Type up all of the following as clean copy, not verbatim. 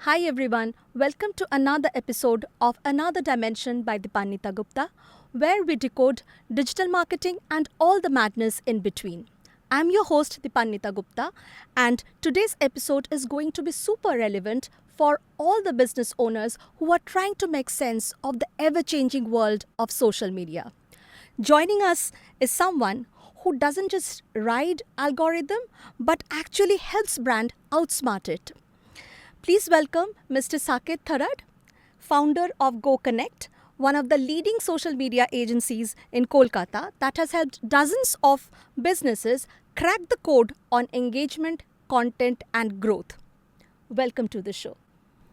Hi everyone, welcome to another episode of Another Dimension by Dipanita Gupta, where we decode digital marketing and all the madness in between. I'm your host Dipanita Gupta, and today's episode is going to be super relevant for all the business owners who are trying to make sense of the ever-changing world of social media. Joining us is someone who doesn't just ride algorithm but actually helps brand outsmart it. Please welcome Mr. Saket, founder of Go Connect, one of the leading social media agencies in Kolkata that has helped dozens of businesses crack the code on engagement, content, and growth. Welcome to the show.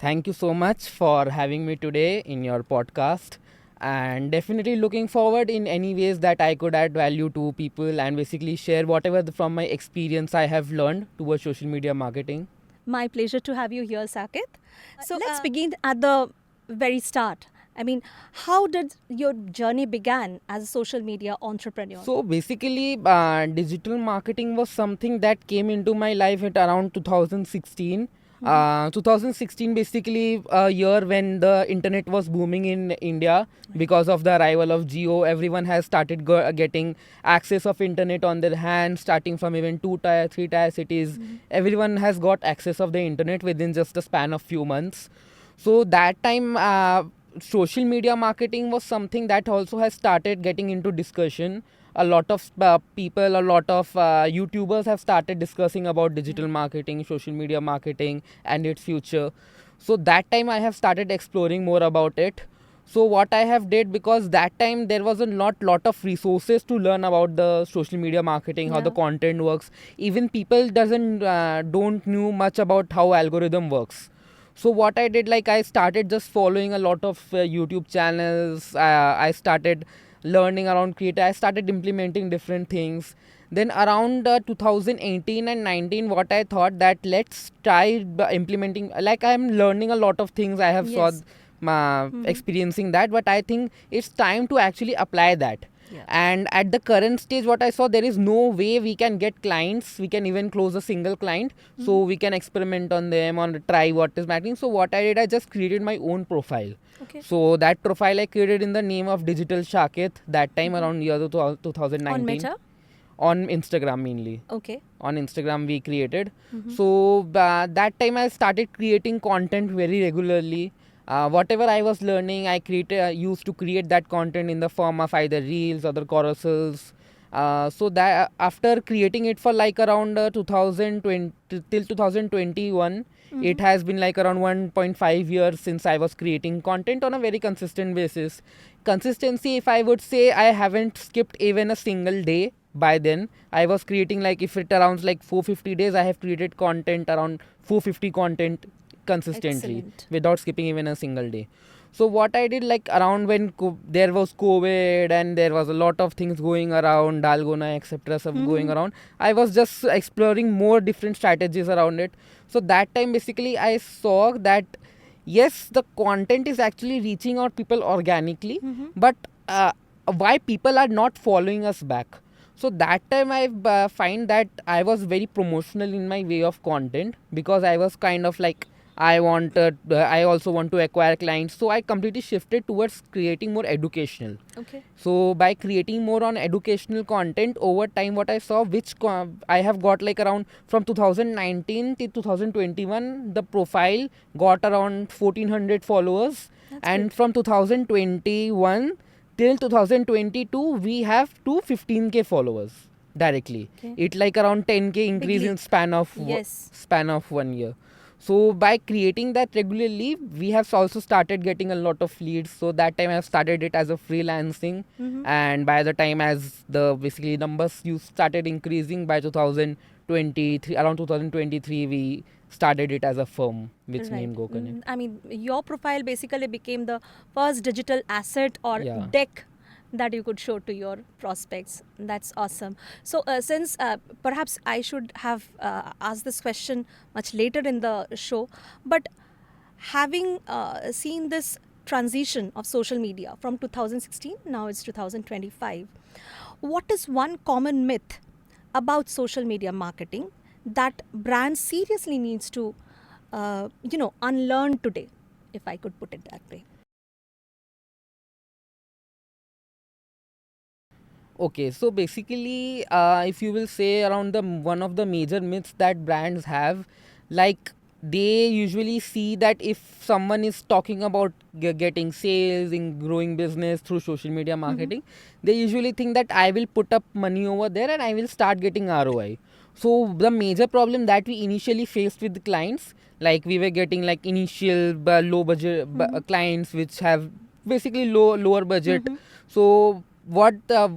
Thank you so much for having me today in your podcast, and definitely looking forward in any ways that I could add value to people and basically share whatever from my experience I have learned towards social media marketing. My pleasure to have you here, Saket. So let's begin at the very start. I mean, how did your journey began as a social media entrepreneur? So basically, digital marketing was something that came into my life at around 2016. 2016 basically a year when the internet was booming in India because of the arrival of Jio. Everyone has started getting access of internet on their hands, starting from even 2 tier, 3 tier cities. Everyone has got access of the internet within just a span of few months. So that time, social media marketing was something that also has started getting into discussion. A lot of people, a lot of YouTubers have started discussing about digital marketing, social media marketing, and its future. So that time I have started exploring more about it. So what I have did, because that time there was a lot of resources to learn about the social media marketing, how the content works. Even people don't knew much about how algorithm works. So what I did, like I started just following a lot of YouTube channels. I started learning around creative. I started implementing different things. Then around 2018 and 19, what I thought that let's try implementing. Like I'm learning a lot of things. I have saw experiencing that, but I think it's time to actually apply that. And at the current stage, what I saw, there is no way we can get clients. We can even close a single client. So we can experiment on them, on try what is matching. So what I did, I just created my own profile. Okay. So that profile I created in the name of Digital Saket that time around year 2019. On Meta? On Instagram mainly. Okay. On Instagram we created. So that time I started creating content very regularly. Whatever I was learning, I used to create that content in the form of either reels or the carousels. So that after creating it for like around 2020 till 2021, it has been like around 1.5 years since I was creating content on a very consistent basis. Consistency, if I would say, I haven't skipped even a single day. By then I was creating, like if it around like 450 days, I have created content around 450 content consistently. Excellent. Without skipping even a single day. So what I did, like around when there was COVID and there was a lot of things going around, Dalgona, etc. stuff going around, I was just exploring more different strategies around it. So that time basically I saw that yes, the content is actually reaching out people organically, but why people are not following us back. So that time I find that I was very promotional in my way of content, because I was kind of like I also want to acquire clients. So I completely shifted towards creating more educational. Okay. So by creating more on educational content over time, what I saw, I have got like around from 2019 to 2021, the profile got around 1400 followers. That's And good. from 2021 till 2022, we have 215k followers directly. Okay. It like around 10k increase in leap. span of Yes. 1 year. So by creating that regularly, we have also started getting a lot of leads. So that time I have started it as a freelancing, and by the time as the basically numbers you started increasing by 2023, around 2023, we started it as a firm which name Go Connect. I mean, your profile basically became the first digital asset or Yeah. deck that you could show to your prospects. That's awesome. So, since perhaps I should have asked this question much later in the show, but having seen this transition of social media from 2016, now it's 2025, what is one common myth about social media marketing that brands seriously needs to unlearn today, if I could put it that way? Okay, so basically, if you will say around the one of the major myths that brands have, like they usually see that if someone is talking about getting sales in growing business through social media marketing, they usually think that I will put up money over there and I will start getting ROI. So the major problem that we initially faced with the clients, like we were getting like initial low budget clients which have basically lower budget. So what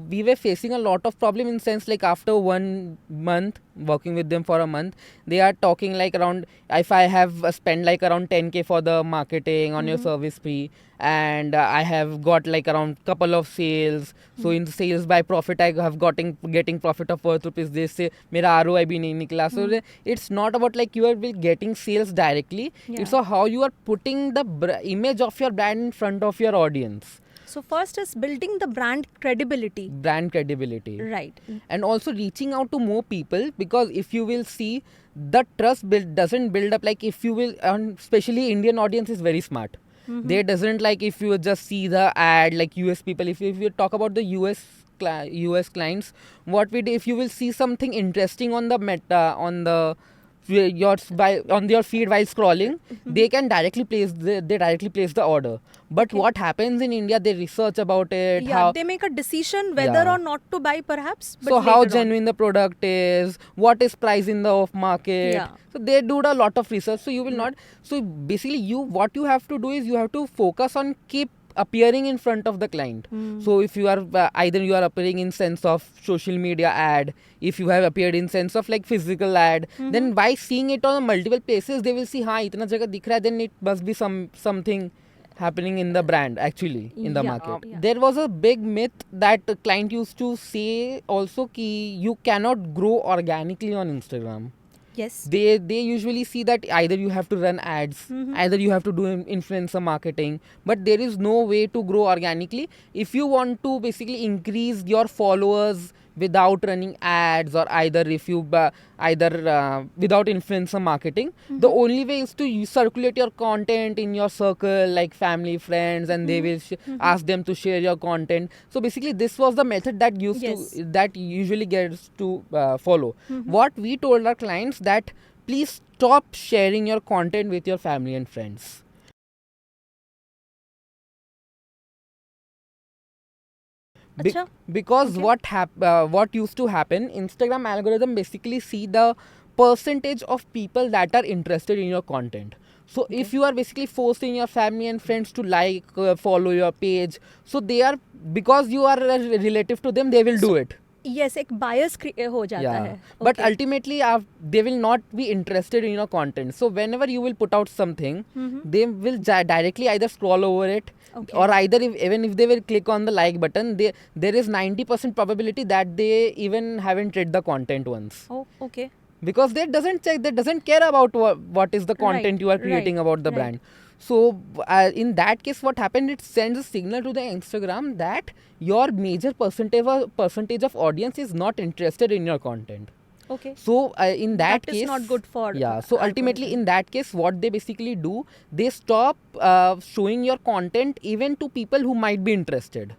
we were facing a lot of problem in sense, like after 1 month working with them for a month, they are talking like around, if I have spent like around 10K for the marketing on your service fee, and I have got like around couple of sales, so in sales by profit I have getting profit of worth rupees, they say mera ROI bhi nahi nikla. So it's not about like you are getting sales directly, it's how you are putting the image of your brand in front of your audience. So first is building the brand credibility. Right. And also reaching out to more people, because if you will see, the trust doesn't build up like if you will, especially Indian audience is very smart. They doesn't like if you just see the ad like US people. If you talk about the US clients, what we do, if you will see something interesting on the meta on the on your feed while scrolling, they can directly place the order. But what happens in India, they research about it, how they make a decision whether or not to buy, perhaps. But so how later on. genuine the product is, what is price in the off market. So they do a lot of research, so you will not. So basically what you have to do is you have to focus on keep appearing in front of the client. So if you are either you are appearing in sense of social media ad, if you have appeared in sense of like physical ad, then by seeing it on multiple places, they will see ha itna jagah dikh raha hai, then it must be something happening in the brand, actually in the market. There was a big myth that the client used to say also ki you cannot grow organically on Instagram. Yes. They usually see that either you have to run ads, either you have to do influencer marketing, but there is no way to grow organically. If you want to basically increase your followers without running ads, or either if you without influencer marketing, the only way is to circulate your content in your circle, like family, friends, and they will ask them to share your content. So basically this was the method that that usually gets to follow. What we told our clients, that please stop sharing your content with your family and friends. Because what used to happen, Instagram algorithm basically see the percentage of people that are interested in your content. So if you are basically forcing your family and friends to like follow your page, so they are, because you are relative to them, they will do it. Yes, एक bias हो जाता है. But ultimately they will not be interested in your content. So whenever you will put out something, they will directly either scroll over it, or either even if they will click on the like button, there is 90% probability that they even haven't read the content once. Oh, okay. Because they doesn't care about what is the content you are creating about the brand. So in that case, what happened, it sends a signal to the Instagram that your major percentage of audience is not interested in your content. Okay. So in that case, is not good for so ultimately in that case, what they basically do, they stop showing your content even to people who might be interested.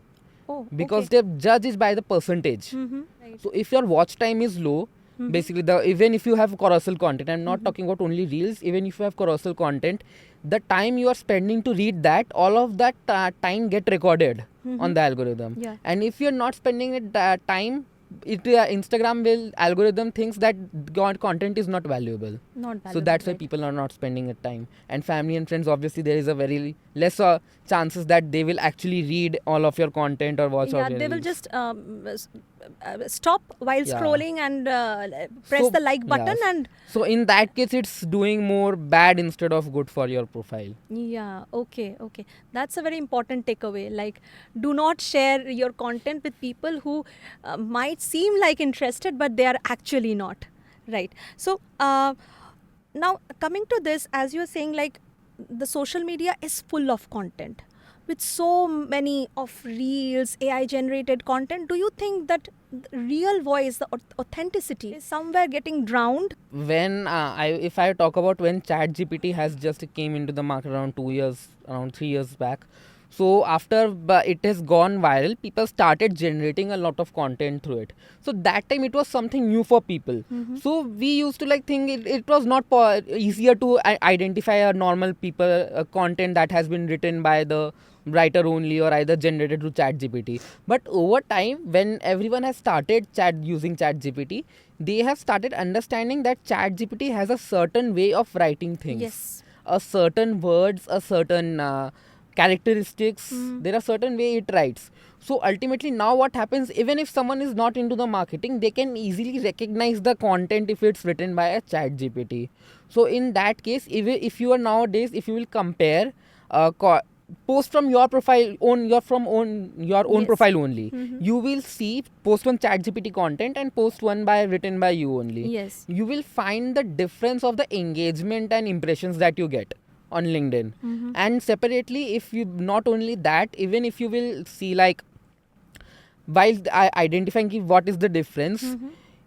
Because they judge it by the percentage. So if your watch time is low, basically even if you have carousel content, I'm not talking about only reels, even if you have carousel content, the time you are spending to read that, all of that time get recorded on the algorithm. And if you're not spending it time, Instagram algorithm thinks that content is not valuable. So that's why people are not spending it time. And family and friends, obviously there is a very less chances that they will actually read all of your content or watch all your they will reels. just stop while scrolling and press the like button. And so in that case, it's doing more bad instead of good for your profile. Okay, that's a very important takeaway. Like, do not share your content with people who might seem like interested, but they are actually not, right? So now coming to this, as you were saying, like the social media is full of content, with so many of reels, AI generated content, do you think that the real voice, the authenticity is somewhere getting drowned? When if I talk about when ChatGPT has just came into the market around 2 years, around 3 years back. So after it has gone viral, people started generating a lot of content through it. So that time it was something new for people. So we used to like think it was not easier to identify a normal people content that has been written by the writer only or either generated through ChatGPT. But over time, when everyone has started using ChatGPT, they have started understanding that ChatGPT has a certain way of writing things. Yes. A certain words, a certain characteristics. There are certain way it writes. So ultimately now what happens, even if someone is not into the marketing, they can easily recognize the content if it's written by a ChatGPT. So in that case, if you are nowadays, if you will compare post from your profile on your own Yes. profile only, you will see post one ChatGPT content and post one by written by you only. Yes. You will find the difference of the engagement and impressions that you get on LinkedIn. And separately, if you not only that, even if you will see like while identifying what is the difference,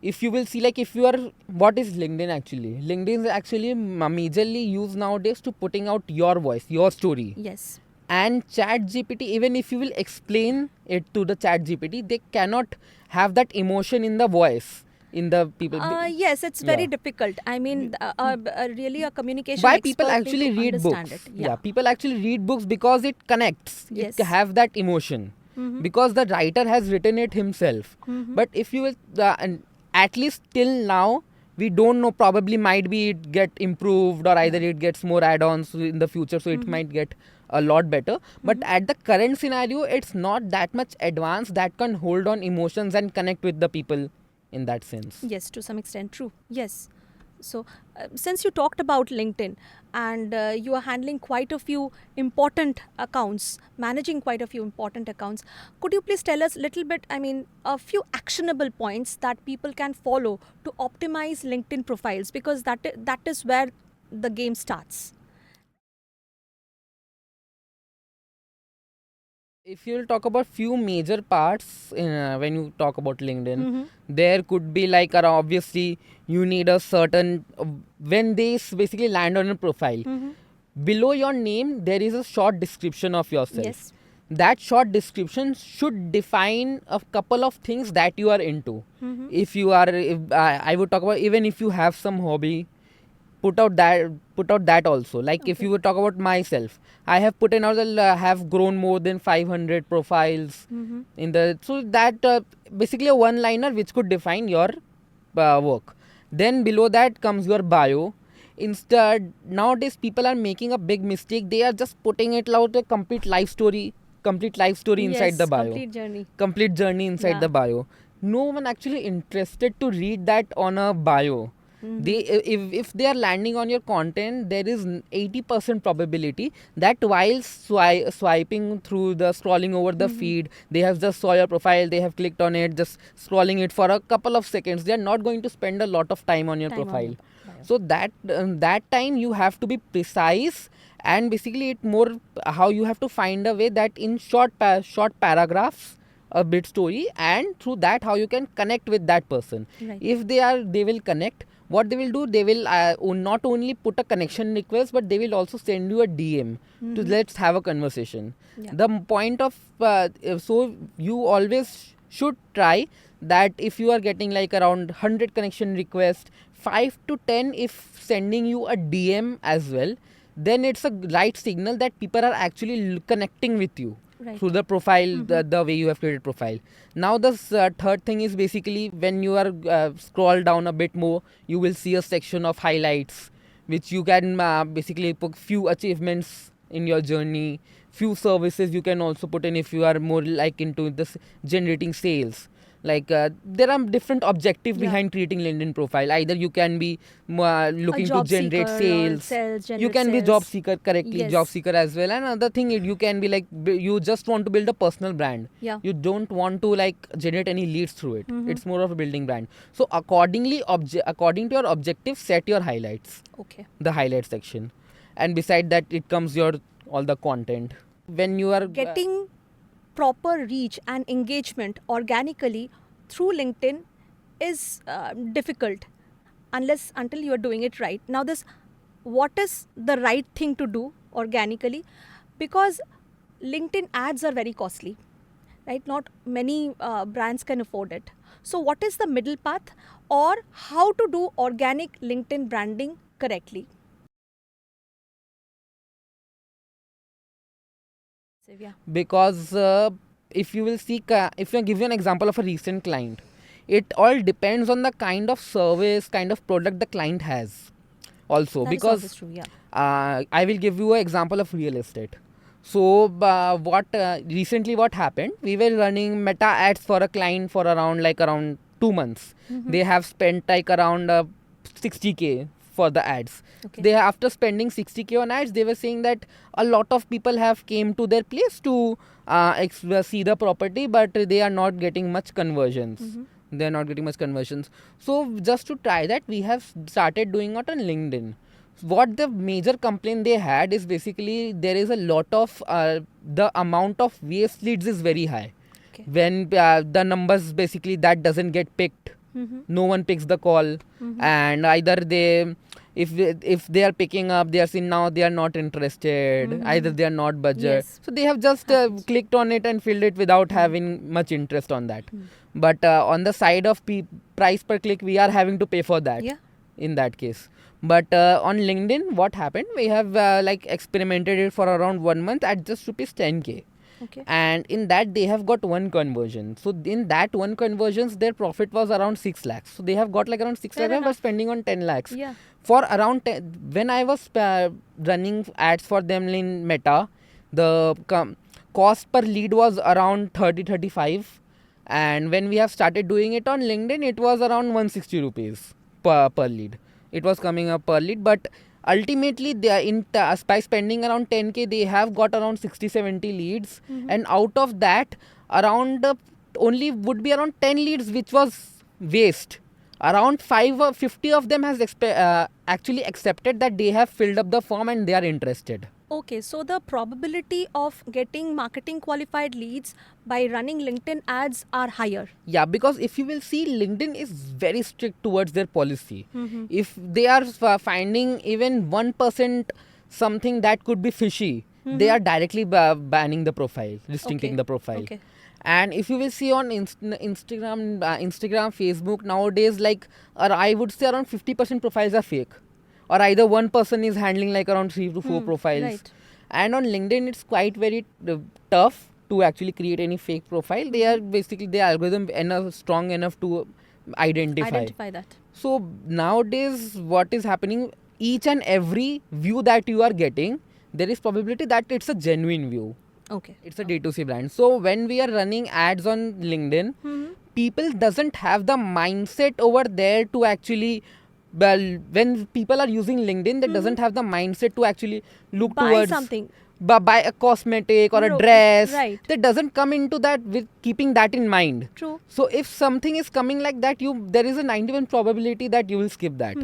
if you will see like if you are, what is LinkedIn actually? LinkedIn is actually majorly used nowadays to putting out your voice, your story. Yes. And ChatGPT, even if you will explain it to the ChatGPT, they cannot have that emotion in the voice in the people. Yes, it's very Yeah. difficult. I mean, really a communication Why expert people need actually to read understand books? it. Yeah, people actually read books because it connects. Yes. It have that emotion because the writer has written it himself. But if you will, and at least till now, we don't know. Probably might be it get improved or either it gets more add-ons in the future, so it might get a lot better. But at the current scenario, it's not that much advanced that can hold on emotions and connect with the people in that sense. Yes, to some extent, true. Yes. So, since you talked about LinkedIn and you are handling quite a few important accounts, managing quite a few important accounts, could you please tell us a little bit, I mean, a few actionable points that people can follow to optimize LinkedIn profiles, because that is where the game starts. If you'll talk about few major parts when you talk about LinkedIn, there could be like obviously you need a certain when they basically land on a profile. Below your name, there is a short description of yourself. Yes. That short description should define a couple of things that you are into. If you are, if, I would talk about even if you have some hobby, put out that also. Like if Okay. you would talk about myself, I have put in out have grown more than 500 profiles in the, so that basically a one liner which could define your work. Then below that comes your bio. Instead, nowadays people are making a big mistake. They are just putting it out a complete life story inside the Yes, bio, complete journey inside Yeah. the bio. No one actually interested to read that on a bio. They, if they are landing on your content, there is 80% probability that while swiping through the scrolling over the feed, they have just saw your profile, they have clicked on it, just scrolling it for a couple of seconds. They are not going to spend a lot of time on your Time on profile. your bio. So that time you have to be precise, and basically it more how you have to find a way that in short paragraphs a bit story, and through that how you can connect with that person. Right. If they will connect, what they will do, they will not only put a connection request, but they will also send you a DM to let's have a conversation. Yeah. The point of so you always should try that if you are getting like around 100 connection requests, 5 to 10 if sending you a DM as well, then it's a right signal that people are actually connecting with you. Right. Through the profile, the way you have created profile. Now the third thing is basically when you are scroll down a bit more, you will see a section of highlights, which you can basically put few achievements in your journey, few services you can also put in if you are more like into this generating sales. Like there are different objectives Yeah. behind creating LinkedIn profile. Either you can be looking to job generate seeker or sales. sales, You generate can be job sales. seeker, correctly. Yes. Job seeker as well. And another thing, you can be like you just want to build a personal brand. Yeah. You don't want to like generate any leads through it. It's more of a building brand. So accordingly, according to your objective, set your highlights, Okay. the highlight section, and beside that it comes your all the content. when you are Getting proper reach and engagement organically through LinkedIn is difficult until you are doing it right. Now, this what is the right thing to do organically, because LinkedIn ads are very costly, right? Not many brands can afford it. So, what is the middle path, or how to do organic LinkedIn branding correctly? Yeah. because if you will see, if I give you an example of a recent client, it all depends on the kind of service, kind of product the client has also. That is also Because true, yeah. I will give you an example of real estate. So what recently what happened, we were running meta ads for a client for around 2 months. They have spent like around 60K for the ads. Okay. They, after spending 60K on ads, they were saying that a lot of people have came to their place to see the property, but they are not getting much conversions. They are not getting much conversions. So just to try that, we have started doing it on LinkedIn. What the major complaint they had is basically there is a lot of the amount of waste leads is very high. Okay. When the numbers basically that doesn't get picked, no one picks the call, and either they, if they are picking up, they are saying now they are not interested, either they are not budget. Yes. So they have just clicked on it and filled it without having much interest on that. But on the side of price per click, we are having to pay for that. Yeah. In that case. But on LinkedIn, what happened, we have like experimented it for around 1 month at just rupees 10K. Okay. And in that they have got one conversion. So in that one conversions, their profit was around 6 lakhs. So they have got like around 6 Fair lakhs by enough. spending on 10 lakhs. Yeah. For around when I was running ads for them in Meta, the cost per lead was around 30-35, and when we have started doing it on LinkedIn, it was around 160 rupees per lead. It was coming up per lead, but ultimately they are by spending around 10K, they have got around 60-70 leads, and out of that, around only would be around 10 leads which was waste. Around 5 or 50 of them has actually accepted that they have filled up the form and they are interested. Okay, so the probability of getting marketing qualified leads by running LinkedIn ads are higher. Yeah, because if you will see, LinkedIn is very strict towards their policy. If they are finding even 1% something that could be fishy, they are directly banning the profile, restricting Okay. the profile. Okay. And if you will see on Instagram, Facebook nowadays, like I would say around 50% profiles are fake, or either one person is handling like around 3 to 4 profiles. Right. And on LinkedIn, it's quite very tough to actually create any fake profile. They are basically, the algorithm strong enough to identify that. So nowadays, what is happening, each and every view that you are getting, there is probability that it's a genuine view. Okay. It's a D2C brand. So when we are running ads on LinkedIn, people doesn't have the mindset over there to actually, well, when people are using LinkedIn, they doesn't have the mindset to actually look Buy towards something. buy a cosmetic or a No, dress. right. That doesn't come into that with keeping that in mind. True. So if something is coming like that, there is a 91 probability that you will skip that.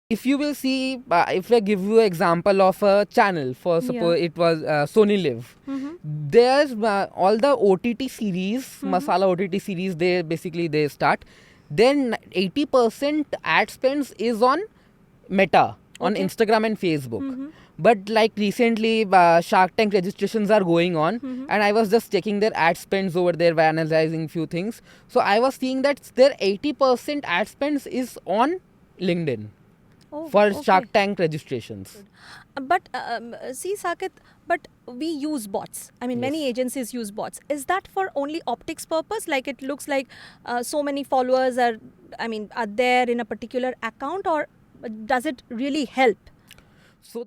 If you will see, if I give you an example of a channel, for suppose it was Sony Live, there's all the OTT series, Masala OTT series, they start. Then 80% ad spends is on Meta, on Instagram and Facebook. But like recently, Shark Tank registrations are going on, and I was just checking their ad spends over there by analyzing few things. So I was seeing that their 80% ad spends is on LinkedIn. For Shark Tank registrations. But see, Saket, but we use bots. I mean, many agencies use bots. Is that for only optics purpose? Like it looks like so many followers are there in a particular account, or does it really help? So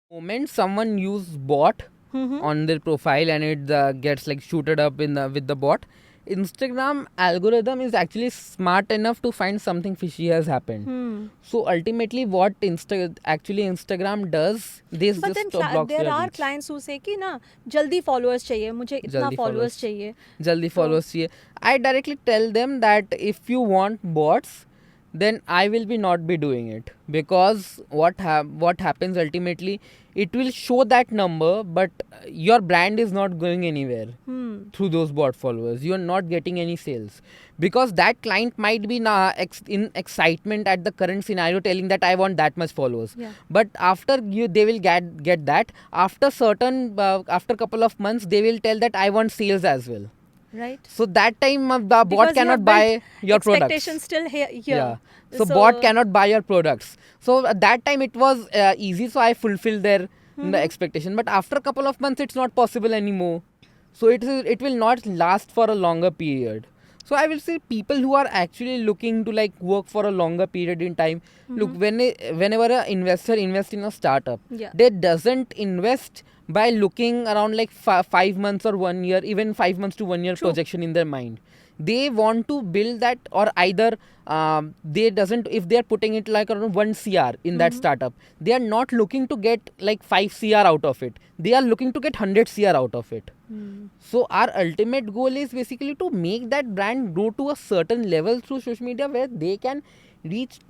the moment someone use bot on their profile and it gets like shooted up with the bot, Instagram algorithm is actually smart enough to find something fishy has happened. So ultimately, what Instagram does, this But just then blocks there your are reach. clients who say कि ना जल्दी followers चाहिए, मुझे इतना जल्दी followers चाहिए. जल्दी followers चाहिए. I directly tell them that if you want bots, then I will be not be doing it, because what happens ultimately, it will show that number, but your brand is not going anywhere through those bot followers. You are not getting any sales, because that client might be in excitement at the current scenario, telling that I want that much followers. Yeah. But after they will get that, after after couple of months, they will tell that I want sales as well. Right. So that time the Because bot you cannot have buy built your products. expectations still here. Yeah. So bot cannot buy your products. So at that time it was easy. So I fulfilled their the expectation. But after a couple of months, it's not possible anymore. So it will not last for a longer period. So I will say people who are actually looking to like work for a longer period in time. Look, whenever an investor invests in a startup, they doesn't invest by looking around like 5 months or 1 year, even 5 months to 1 year projection in their mind. They want to build that, or either they doesn't, if they are putting it like around 1 CR in that startup, they are not looking to get like 5 CR out of it. They are looking to get 100 CR out of it. So our ultimate goal is basically to make that brand grow to a certain level through social media, where they can reach,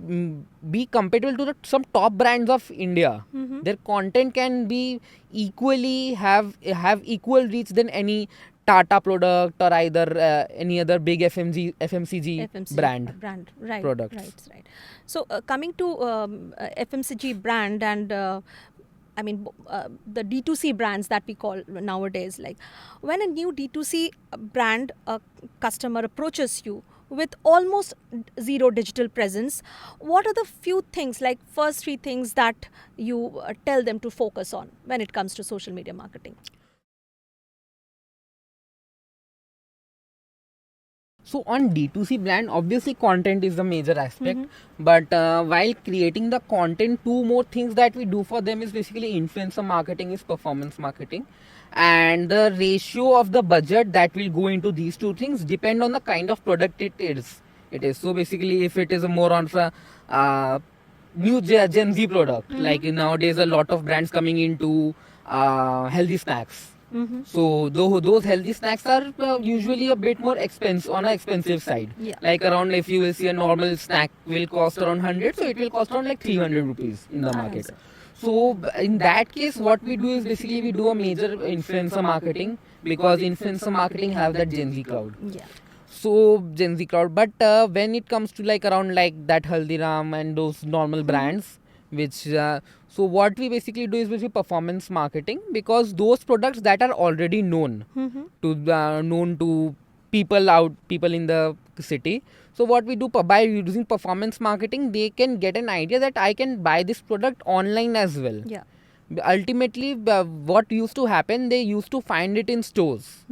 be compatible to some top brands of India. Their content can be equally have equal reach than any Tata product, or either any other big FMCG brand Right. products. Right. So coming to FMCG brand and the D2C brands that we call nowadays, like when a new D2C brand customer approaches you with almost zero digital presence, what are the few things, like first 3 things that you tell them to focus on when it comes to social media marketing? So on D2C brand, obviously content is the major aspect. But while creating the content, 2 more things that we do for them is basically influencer marketing, is performance marketing. And the ratio of the budget that will go into these 2 things depend on the kind of product it is. So basically, if it is a more on new Gen Z product, like nowadays a lot of brands coming into healthy snacks. So those healthy snacks are usually a bit more on an expensive side. Like around, if you will see a normal snack will cost around 100, so it will cost around like 300 rupees in the market. So in that case, what we do is basically we do a major influencer marketing, because influencer marketing have that Gen Z crowd. So Gen Z crowd. But when it comes to like around like that Haldiram and those normal brands, which so what we basically do is basically performance marketing, because those products that are already known to people in the city. So what we do, by using performance marketing, they can get an idea that I can buy this product online as well. Ultimately, what used to happen, they used to find it in stores.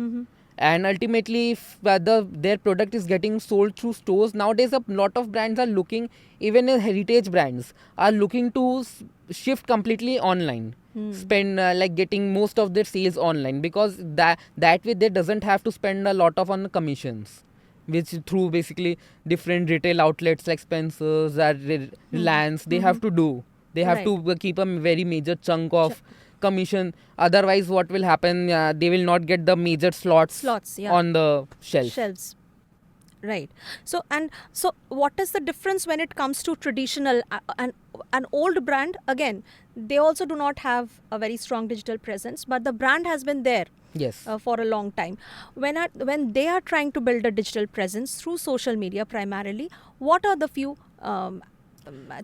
And ultimately, if their product is getting sold through stores, nowadays a lot of brands are looking, even heritage brands are looking to shift completely online, spend like getting most of their sales online, because that way they doesn't have to spend a lot on commissions, which through basically different retail outlets like Spencer's or Reliance they have to do. They have to keep a very major chunk of commission. Otherwise, what will happen? They will not get the major slots on the shelves. Right. So what is the difference when it comes to traditional an old brand? Again, they also do not have a very strong digital presence, but the brand has been there for a long time. When they are trying to build a digital presence through social media primarily, what are the few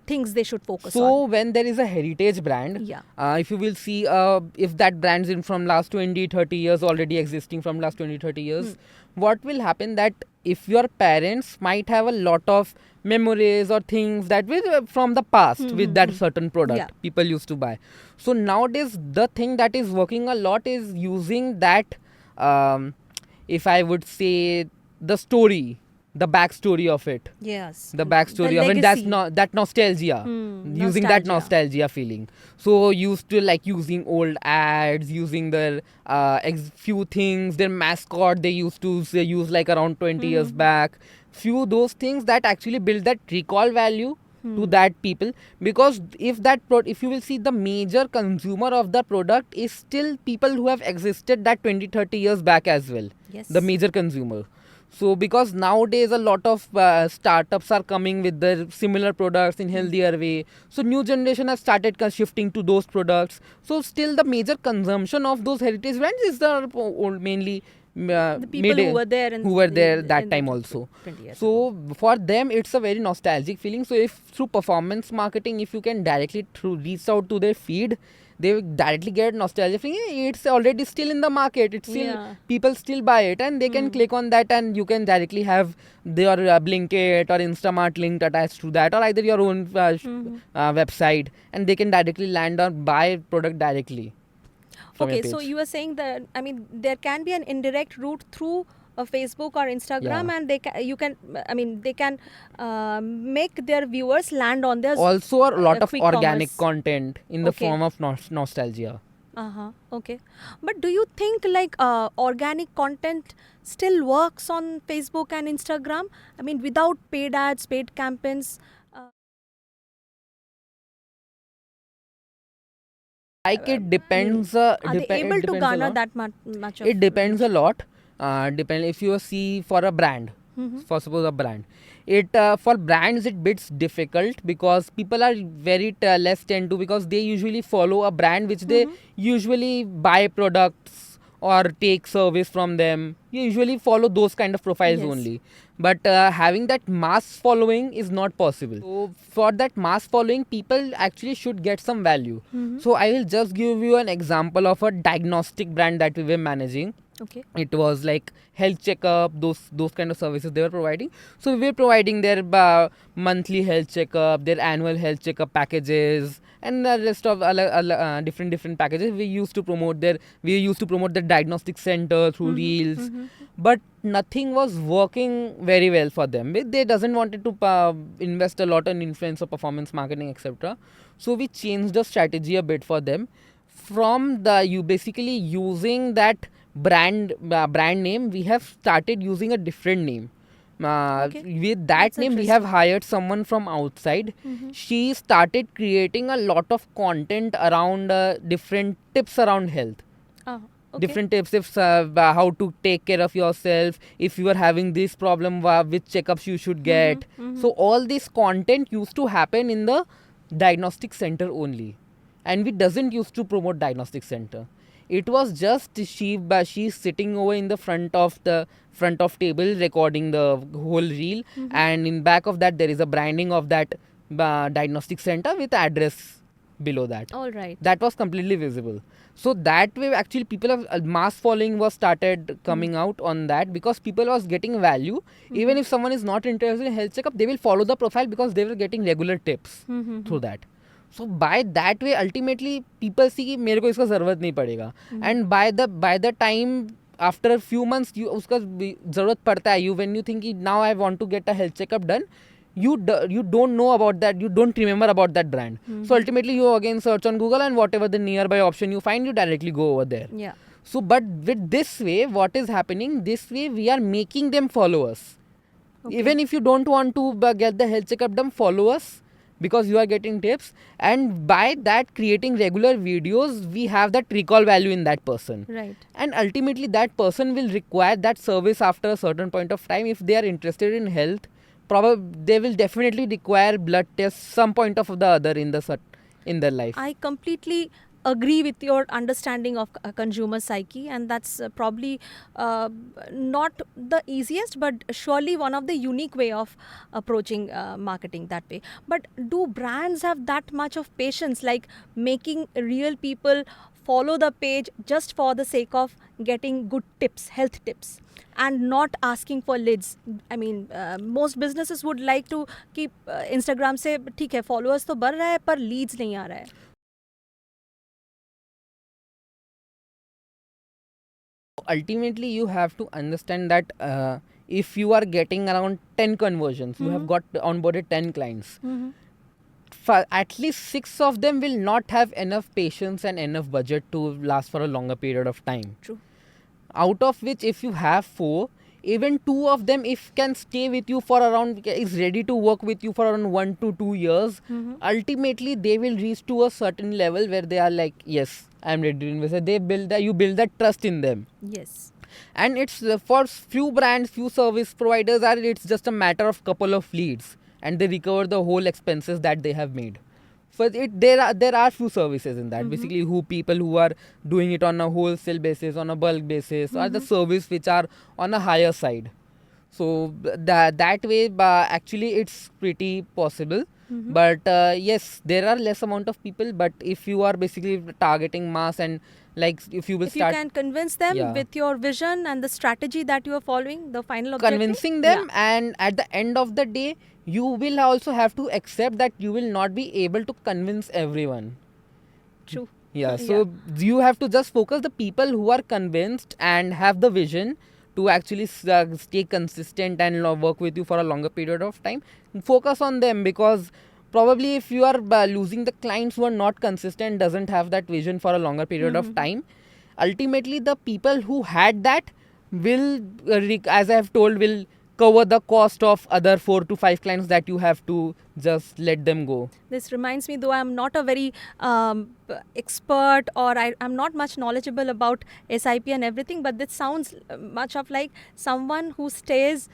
things they should focus on? So when there is a heritage brand, if you will see, if that brand's in from last 20-30 years, already existing from last 20-30 years, what will happen, that if your parents might have a lot of memories or things that from the past with that certain product people used to buy. So nowadays the thing that is working a lot is using that, if I would say, the story, the backstory of it. The backstory of it. That's that nostalgia. Using that nostalgia feeling. So used to like using old ads, using their few things, their mascot they used to use like around 20 years back. Few those things that actually build that recall value to that people, because if you will see, the major consumer of the product is still people who have existed that 20-30 years back as well. The major consumer. So because nowadays a lot of startups are coming with their similar products in healthier way, so new generation has started shifting to those products. So still the major consumption of those heritage brands is the mainly The people who were there in who were there in that time the also. 20 years So ago. for them it's a very nostalgic feeling. So if through performance marketing, if you can directly through reach out to their feed, they will directly get nostalgia feeling. It's already still in the market, it's still Yeah. people still buy it, and they can click on that, and you can directly have their Blinkit or Instamart linked attached to that, or either your own website, and they can directly land or buy product directly from your Okay, page. so you were saying that, I mean, there can be an indirect route through Facebook or Instagram, Yeah. and they can make their viewers land on their Also a lot of quick organic commerce. content in the Okay. form of nostalgia. Okay. But do you think like organic content still works on Facebook and Instagram? I mean, without paid ads, paid campaigns. Like it I mean, depends. are they able It to depends a garner lot. that much of It depends a reach? lot. Depend if you see for a brand, Mhm. for suppose a brand, it for brands it bits difficult because people are very less tend to, because they usually follow a brand which they usually buy products or take service from them. You usually follow those kind of profiles Yes. only. But having that mass following is not possible. So for that mass following, people actually should get some value. So I will just give you an example of a diagnostic brand that we were managing. Okay. It was like health checkup, those kind of services they were providing. So we were providing their monthly health checkup, their annual health checkup packages, and the rest of different packages. We used to promote the diagnostic center through reels. But nothing was working very well for them. They doesn't wanted to invest a lot on influencer performance marketing, etc. So we changed the strategy a bit for them. From the you basically using that brand name, we have started using a different name. Okay. With that That's name, we have interesting. hired someone from outside. She started creating a lot of content around different tips around health. Ah, okay. Different tips, if how to take care of yourself, if you are having this problem, which checkups you should get. So all this content used to happen in the diagnostic center only, and we doesn't used to promote diagnostic center. It was just she's sitting over in the front of table recording the whole reel, and in back of that there is a branding of that diagnostic center with address below that. All right. That was completely visible. So that way actually people have mass following was started coming out on that, because people was getting value. Even if someone is not interested in health checkup, they will follow the profile because they were getting regular tips through that. So by that way ultimately people see कि मेरे को इसका ज़रूरत नहीं पड़ेगा. And by the time after a few months you उसका ज़रूरत पड़ता है, you when you think कि now I want to get a health checkup done, you don't know about that, you don't remember about that brand. So ultimately you again search on Google, and whatever the nearby option you find, you directly go over there. Yeah. So but with this way, what is happening, this way we are making them follow us. Okay. Even if you don't want to get the health checkup done, follow us, because you are getting tips, and by that creating regular videos, we have that recall value in that person. Right. And ultimately that person will require that service after a certain point of time. If they are interested in health, probably they will definitely require blood tests some point of the other in their life. I completely agree with your understanding of consumer psyche, and that's probably not the easiest, but surely one of the unique way of approaching marketing that way. But do brands have that much of patience, like making real people follow the page just for the sake of getting good tips, health tips, and not asking for leads? I mean, most businesses would like to keep Instagram से ठीक है followers तो बढ़ रहा है पर leads नहीं आ रहा है. Ultimately you have to understand that if you are getting around 10 conversions, you have got onboarded 10 clients, at least 6 of them will not have enough patience and enough budget to last for a longer period of time. True. Out of which, if you have 4, even 2 of them if can stay with you for around, is ready to work with you for around 1 to 2 years, ultimately they will reach to a certain level where they are like, yes, I am ready to invest. You build that trust in them. Yes. and it's for few brands, few service providers, are it's just a matter of couple of leads, and they recover the whole expenses that they have made. For it, there are few services in that. Basically, who people who are doing it on a wholesale basis, on a bulk basis, or the service which are on a higher side. So that way, actually, it's pretty possible. But yes, there are less amount of people. But if you are basically targeting mass, and like if you will If you start can convince them Yeah. with your vision and the strategy that you are following, the final objective. convincing them, and at the end of the day, you will also have to accept that you will not be able to convince everyone. True. Yeah, so you have to just focus the people who are convinced and have the vision to actually stay consistent and work with you for a longer period of time. Focus on them, because probably if you are losing the clients who are not consistent, doesn't have that vision for a longer period of time, ultimately the people who had that will, as I have told, will cover the cost of other 4 to 5 clients that you have to just let them go. This reminds me, though I'm not a very expert, or I'm not much knowledgeable about SIP and everything, but this sounds much of like someone who stays,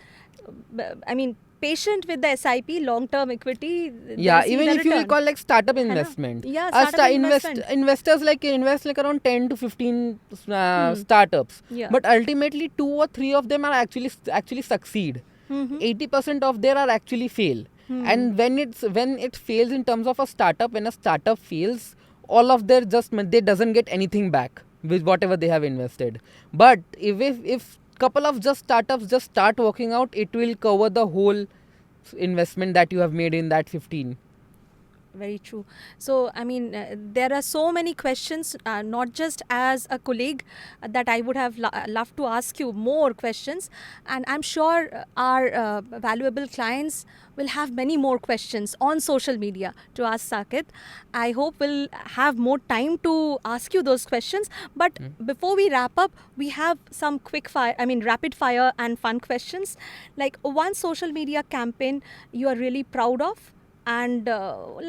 patient with the SIP, long-term equity. Yeah, they see even the if you will return. call like startup है ना? investment. Yeah, Uh, startup investment. investors like invest like around 10 to 15 startups. Yeah. But ultimately 2 or 3 of them are actually succeed. 80% of there are actually fail. And when it fails in terms of a startup, when a startup fails, all of their they doesn't get anything back with whatever they have invested. But if couple of just startups just start working out, it will cover the whole investment that you have made in that 15. Very true. So, there are so many questions, not just as a colleague, that I would have loved to ask you more questions. And I'm sure our valuable clients will have many more questions on social media to ask Saket. I hope we'll have more time to ask you those questions. But before we wrap up, we have some rapid fire and fun questions. Like one social media campaign you are really proud of, and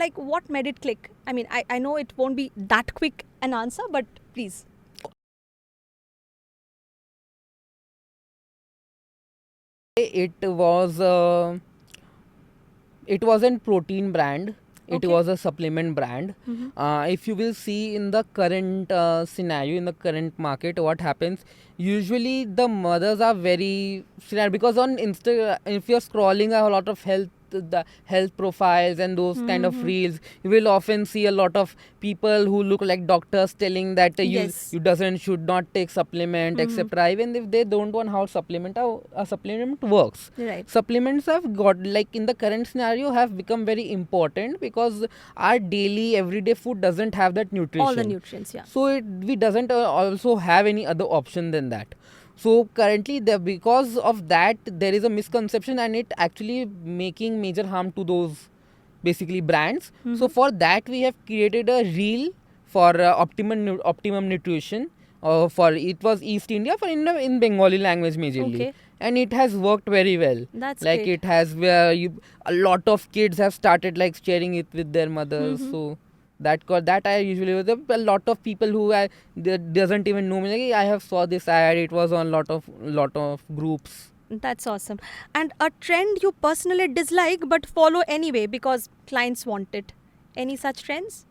like what made it click? I know it won't be that quick an answer, but please. It was it wasn't protein brand. It Okay. was a supplement brand. If you will see in the current scenario, in the current market, what happens, usually the mothers are very, because on Insta, if you're scrolling a lot of the health profiles and those kind of reels, you will often see a lot of people who look like doctors telling that Yes. you should not take supplement, etc. Even if they don't want how a supplement works. Right. Supplements have got, like in the current scenario, have become very important, because our daily everyday food doesn't have that nutrition. All the nutrients, yeah. So we doesn't also have any other option than that. So currently, because of that, there is a misconception, and it actually making major harm to those basically brands. So for that, we have created a reel for optimum nutrition. For it was East India, for in Bengali language majorly. Okay. And it has worked very well. That's like great. it has, where a lot of kids have started like sharing it with their mothers. So that I usually, a lot of people who doesn't even know me, like, I have saw this ad, it was on lot of groups. That's awesome. And a trend you personally dislike but follow anyway because clients want it. Any such trends?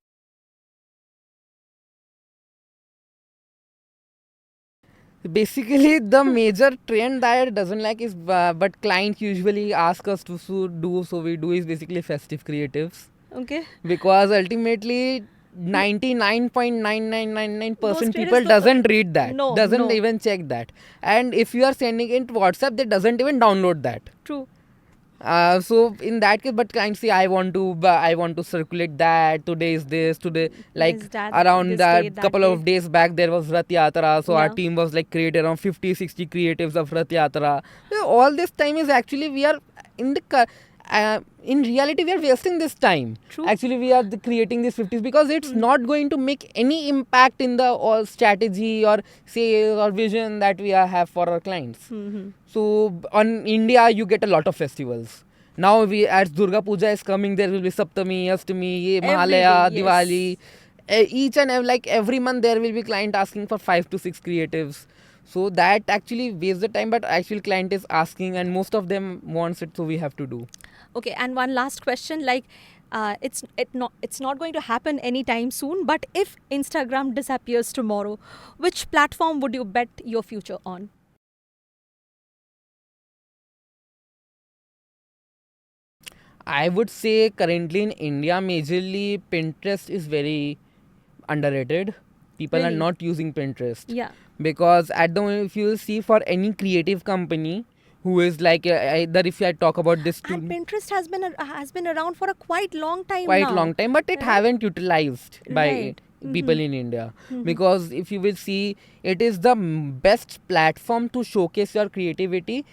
Basically, the major trend that I doesn't like is, but clients usually ask us to do, so we do, is basically festive creatives. Okay. Because ultimately 99.9999% Those people creatives doesn't read that, No, doesn't no. even check that, and if you are sending it WhatsApp, they doesn't even download that. True. So in that case, but clients say, I want to circulate that, today is this, today, like This, that, around this that day, that couple of days back there was Rath Yatra, so our Yeah. team was like created around 50-60 creatives of Rath Yatra. So all this time is actually, we are in reality we are wasting this time. True. Actually we are creating these 50s because it's not going to make any impact in the strategy or sales or vision that we have for our clients. So on India you get a lot of festivals. Now as Durga Puja is coming, there will be Saptami, Ashtami, Mahalaya, day, yes. Diwali. Each and every month there will be client asking for 5 to 6 creatives. So that actually wastes the time, but actually client is asking and most of them wants it, so we have to do. Okay, and one last question, like it's not going to happen anytime soon, but if Instagram disappears tomorrow, which platform would you bet your future on? I would say currently in India, majorly Pinterest is very underrated. People are Really? not using Pinterest. Yeah. Because at the moment, if you see for any creative company who is like either if I talk about this And Pinterest has been around for a quite long time quite now. long time, but it Right? haven't utilized by Right. people in India. Because if you will see, it is the best platform to showcase your creativity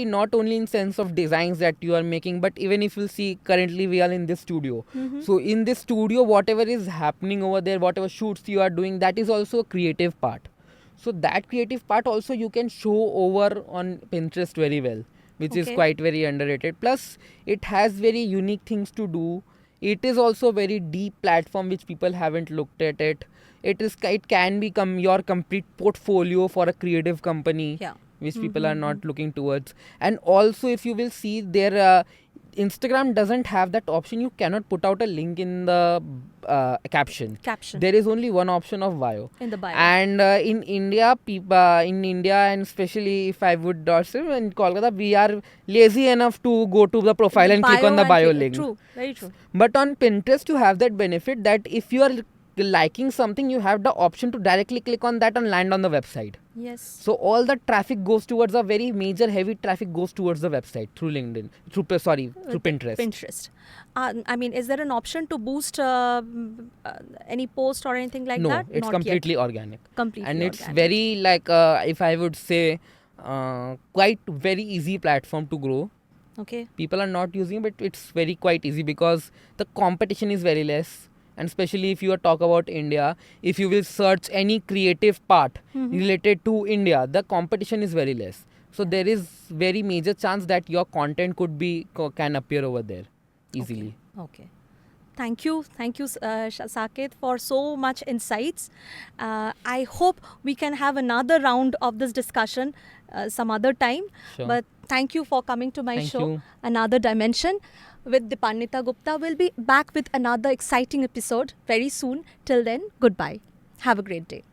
not only in sense of designs that you are making, but even if you see currently we are in this studio. So in this studio, whatever is happening over there, whatever shoots you are doing, that is also a creative part. So that creative part also you can show over on Pinterest very well, which is Okay. quite very underrated. Plus it has very unique things to do. It is also a very deep platform which people haven't looked at it. It can become your complete portfolio for a creative company. Yeah. Which people are not looking towards. And also if you will see there, Instagram doesn't have that option. You cannot put out a link in the caption. There is only one option of bio. In the bio. And in India, and especially if I would say in Kolkata, we are lazy enough to go to the profile and click on the bio link. True, very true. But on Pinterest, you have that benefit that if you are liking something, you have the option to directly click on that and land on the website. Yes. So all the traffic goes towards a very major heavy traffic goes towards the website through LinkedIn, through Pinterest. Pinterest. I mean, is there an option to boost any post or anything like No, that? it's Not completely yet. organic. Completely And it's organic. very like if I would say quite very easy platform to grow. Okay. People are not using, but it's very quite easy because the competition is very less. And especially if you talk about India, if you will search any creative part related to India, the competition is very less. So there is very major chance that your content can appear over there easily. Okay. Thank you, Saket, for so much insights. I hope we can have another round of this discussion some other time. Sure. But thank you for coming to my Thank show, you. Another Dimension with Dipannita Gupta. We'll be back with another exciting episode very soon. Till then, goodbye. Have a great day.